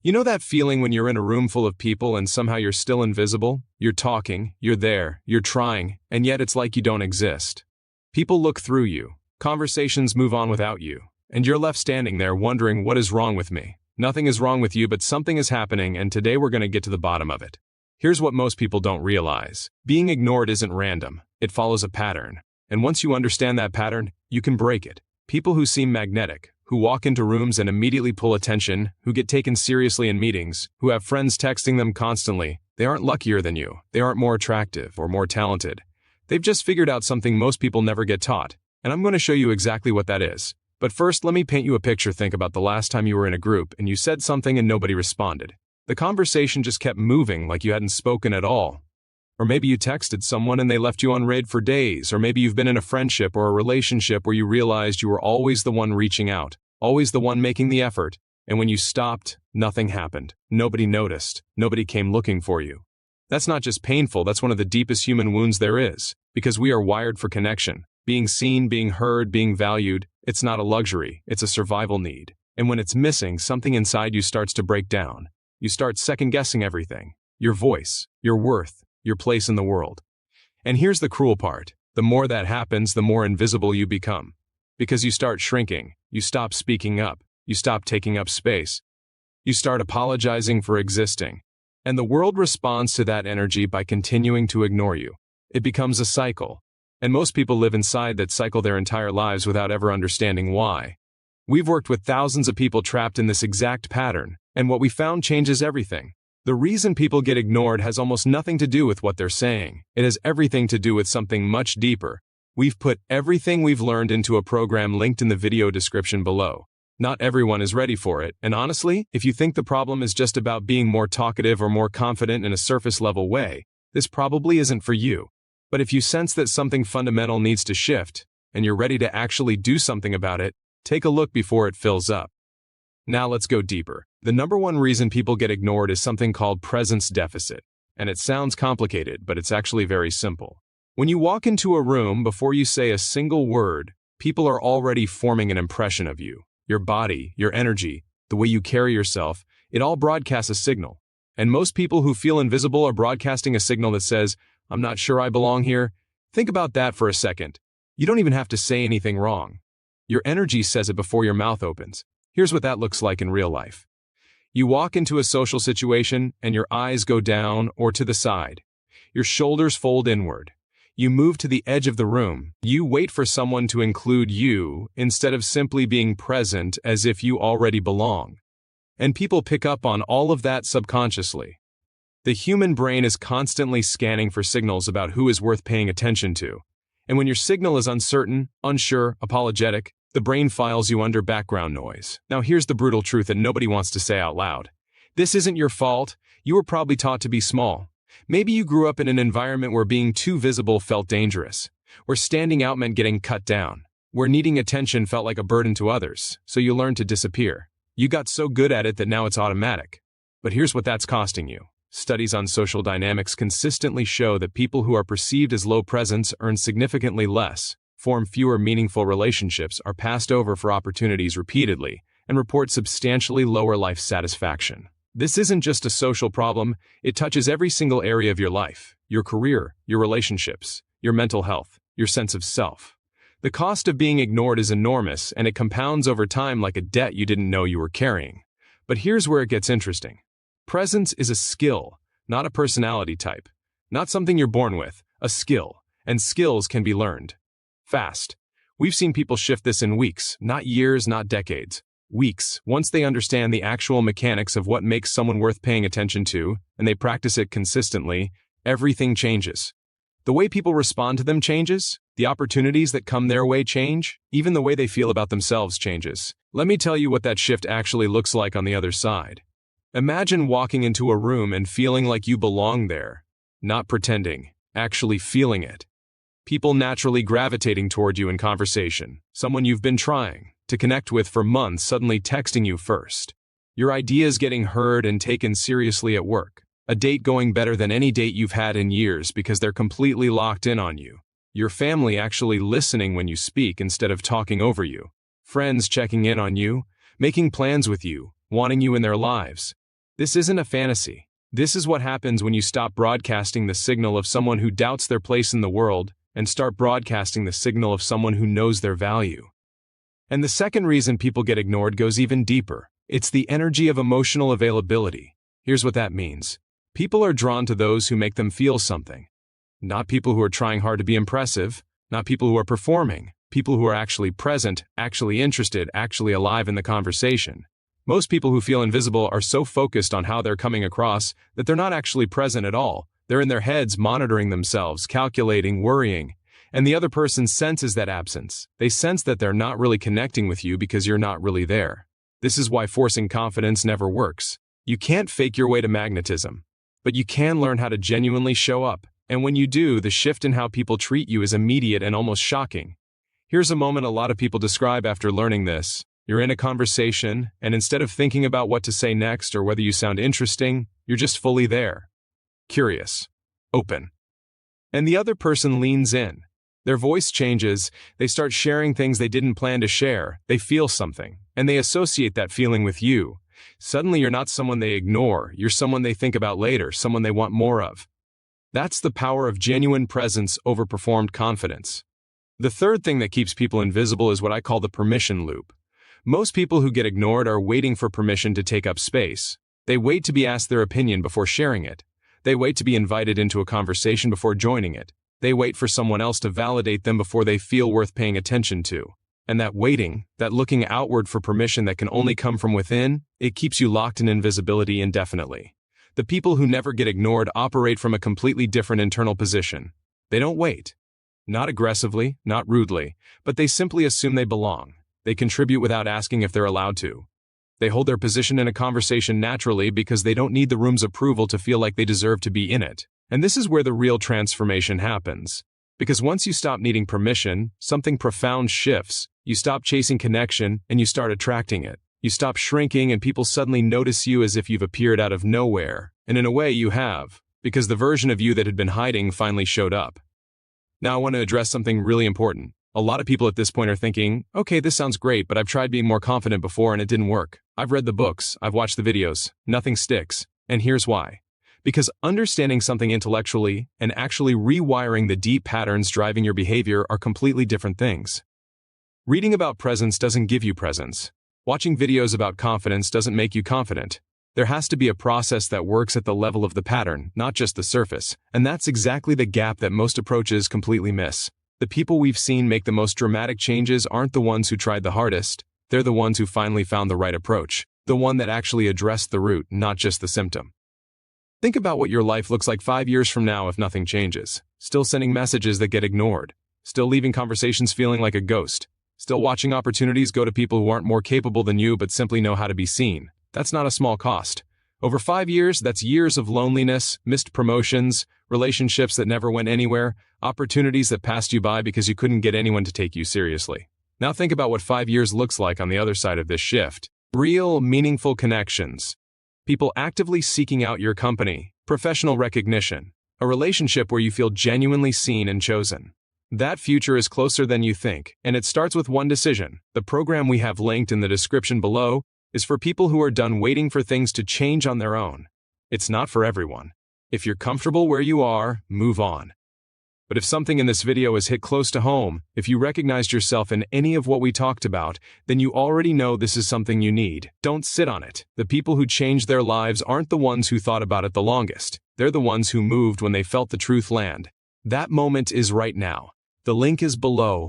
You know that feeling when you're in a room full of people and somehow you're still invisible? You're talking, you're there, you're trying, and yet it's like you don't exist. People look through you, conversations move on without you, and you're left standing there wondering, what is wrong with me? Nothing is wrong with you, but something is happening, and today we're going to get to the bottom of it. Here's what most people don't realize. Being ignored isn't random. It follows a pattern. And once you understand that pattern, you can break it. People who seem magnetic, who walk into rooms and immediately pull attention, who get taken seriously in meetings, who have friends texting them constantly, they aren't luckier than you. They aren't more attractive or more talented. They've just figured out something most people never get taught. And I'm going to show you exactly what that is. But first, let me paint you a picture. Think about the last time you were in a group and you said something and nobody responded. The conversation just kept moving like you hadn't spoken at all. Or maybe you texted someone and they left you unread for days. Or maybe you've been in a friendship or a relationship where you realized you were always the one reaching out, always the one making the effort. And when you stopped, nothing happened. Nobody noticed. Nobody came looking for you. That's not just painful, that's one of the deepest human wounds there is. Because we are wired for connection. Being seen, being heard, being valued, it's not a luxury, it's a survival need. And when it's missing, something inside you starts to break down. You start second-guessing everything. Your voice, your worth, your place in the world. And here's the cruel part. The more that happens, the more invisible you become. Because you start shrinking, you stop speaking up, you stop taking up space. You start apologizing for existing. And the world responds to that energy by continuing to ignore you. It becomes a cycle. And most people live inside that cycle their entire lives without ever understanding why. We've worked with thousands of people trapped in this exact pattern, and what we found changes everything. The reason people get ignored has almost nothing to do with what they're saying. It has everything to do with something much deeper. We've put everything we've learned into a program linked in the video description below. Not everyone is ready for it, and honestly, if you think the problem is just about being more talkative or more confident in a surface-level way, this probably isn't for you. But if you sense that something fundamental needs to shift, and you're ready to actually do something about it, take a look before it fills up. Now let's go deeper. The number one reason people get ignored is something called presence deficit. And it sounds complicated, but it's actually very simple. When you walk into a room, before you say a single word, people are already forming an impression of you. Your body, your energy, the way you carry yourself, it all broadcasts a signal. And most people who feel invisible are broadcasting a signal that says, I'm not sure I belong here. Think about that for a second. You don't even have to say anything wrong. Your energy says it before your mouth opens. Here's what that looks like in real life. You walk into a social situation and your eyes go down or to the side. Your shoulders fold inward. You move to the edge of the room. You wait for someone to include you instead of simply being present as if you already belong. And people pick up on all of that subconsciously. The human brain is constantly scanning for signals about who is worth paying attention to. And when your signal is uncertain, unsure, apologetic, the brain files you under background noise. Now here's the brutal truth that nobody wants to say out loud. This isn't your fault. You were probably taught to be small. Maybe you grew up in an environment where being too visible felt dangerous, where standing out meant getting cut down, where needing attention felt like a burden to others, so you learned to disappear. You got so good at it that now it's automatic. But here's what that's costing you. Studies on social dynamics consistently show that people who are perceived as low presence earn significantly less, form fewer meaningful relationships, are passed over for opportunities repeatedly, and report substantially lower life satisfaction. This isn't just a social problem, it touches every single area of your life, your career, your relationships, your mental health, your sense of self. The cost of being ignored is enormous, and it compounds over time like a debt you didn't know you were carrying. But here's where it gets interesting. Presence is a skill, not a personality type. Not something you're born with, a skill, and skills can be learned. Fast. We've seen people shift this in weeks, not years, not decades. Weeks, once they understand the actual mechanics of what makes someone worth paying attention to, and they practice it consistently, everything changes. The way people respond to them changes, the opportunities that come their way change, even the way they feel about themselves changes. Let me tell you what that shift actually looks like on the other side. Imagine walking into a room and feeling like you belong there. Not pretending, actually feeling it. People naturally gravitating toward you in conversation. Someone you've been trying to connect with for months suddenly texting you first. Your ideas getting heard and taken seriously at work. A date going better than any date you've had in years because they're completely locked in on you. Your family actually listening when you speak instead of talking over you. Friends checking in on you, making plans with you, wanting you in their lives. This isn't a fantasy. This is what happens when you stop broadcasting the signal of someone who doubts their place in the world and start broadcasting the signal of someone who knows their value. And the second reason people get ignored goes even deeper. It's the energy of emotional availability. Here's what that means. People are drawn to those who make them feel something. Not people who are trying hard to be impressive, not people who are performing, people who are actually present, actually interested, actually alive in the conversation. Most people who feel invisible are so focused on how they're coming across that they're not actually present at all. They're in their heads monitoring themselves, calculating, worrying. And the other person senses that absence. They sense that they're not really connecting with you because you're not really there. This is why forcing confidence never works. You can't fake your way to magnetism, but you can learn how to genuinely show up. And when you do, the shift in how people treat you is immediate and almost shocking. Here's a moment a lot of people describe after learning this. You're in a conversation, and instead of thinking about what to say next or whether you sound interesting, you're just fully there. Curious. Open. And the other person leans in. Their voice changes, they start sharing things they didn't plan to share, they feel something, and they associate that feeling with you. Suddenly you're not someone they ignore, you're someone they think about later, someone they want more of. That's the power of genuine presence over performed confidence. The third thing that keeps people invisible is what I call the permission loop. Most people who get ignored are waiting for permission to take up space. They wait to be asked their opinion before sharing it. They wait to be invited into a conversation before joining it. They wait for someone else to validate them before they feel worth paying attention to. And that waiting, that looking outward for permission that can only come from within, it keeps you locked in invisibility indefinitely. The people who never get ignored operate from a completely different internal position. They don't wait. Not aggressively, not rudely, but they simply assume they belong. They contribute without asking if they're allowed to. They hold their position in a conversation naturally because they don't need the room's approval to feel like they deserve to be in it. And this is where the real transformation happens. Because once you stop needing permission, something profound shifts. You stop chasing connection and you start attracting it. You stop shrinking and people suddenly notice you as if you've appeared out of nowhere. And in a way you have, because the version of you that had been hiding finally showed up. Now I want to address something really important. A lot of people at this point are thinking, okay, this sounds great, but I've tried being more confident before and it didn't work. I've read the books, I've watched the videos, nothing sticks. And here's why. Because understanding something intellectually and actually rewiring the deep patterns driving your behavior are completely different things. Reading about presence doesn't give you presence. Watching videos about confidence doesn't make you confident. There has to be a process that works at the level of the pattern, not just the surface. And that's exactly the gap that most approaches completely miss. The people we've seen make the most dramatic changes aren't the ones who tried the hardest. They're the ones who finally found the right approach. The one that actually addressed the root, not just the symptom. Think about what your life looks like 5 years from now if nothing changes. Still sending messages that get ignored. Still leaving conversations feeling like a ghost. Still watching opportunities go to people who aren't more capable than you but simply know how to be seen. That's not a small cost. Over 5 years, that's years of loneliness, missed promotions, relationships that never went anywhere, opportunities that passed you by because you couldn't get anyone to take you seriously. Now think about what 5 years looks like on the other side of this shift. Real, meaningful connections. People actively seeking out your company, professional recognition, a relationship where you feel genuinely seen and chosen. That future is closer than you think, and it starts with one decision. The program we have linked in the description below is for people who are done waiting for things to change on their own. It's not for everyone. If you're comfortable where you are, move on. But if something in this video has hit close to home, if you recognized yourself in any of what we talked about, then you already know this is something you need. Don't sit on it. The people who changed their lives aren't the ones who thought about it the longest. They're the ones who moved when they felt the truth land. That moment is right now. The link is below.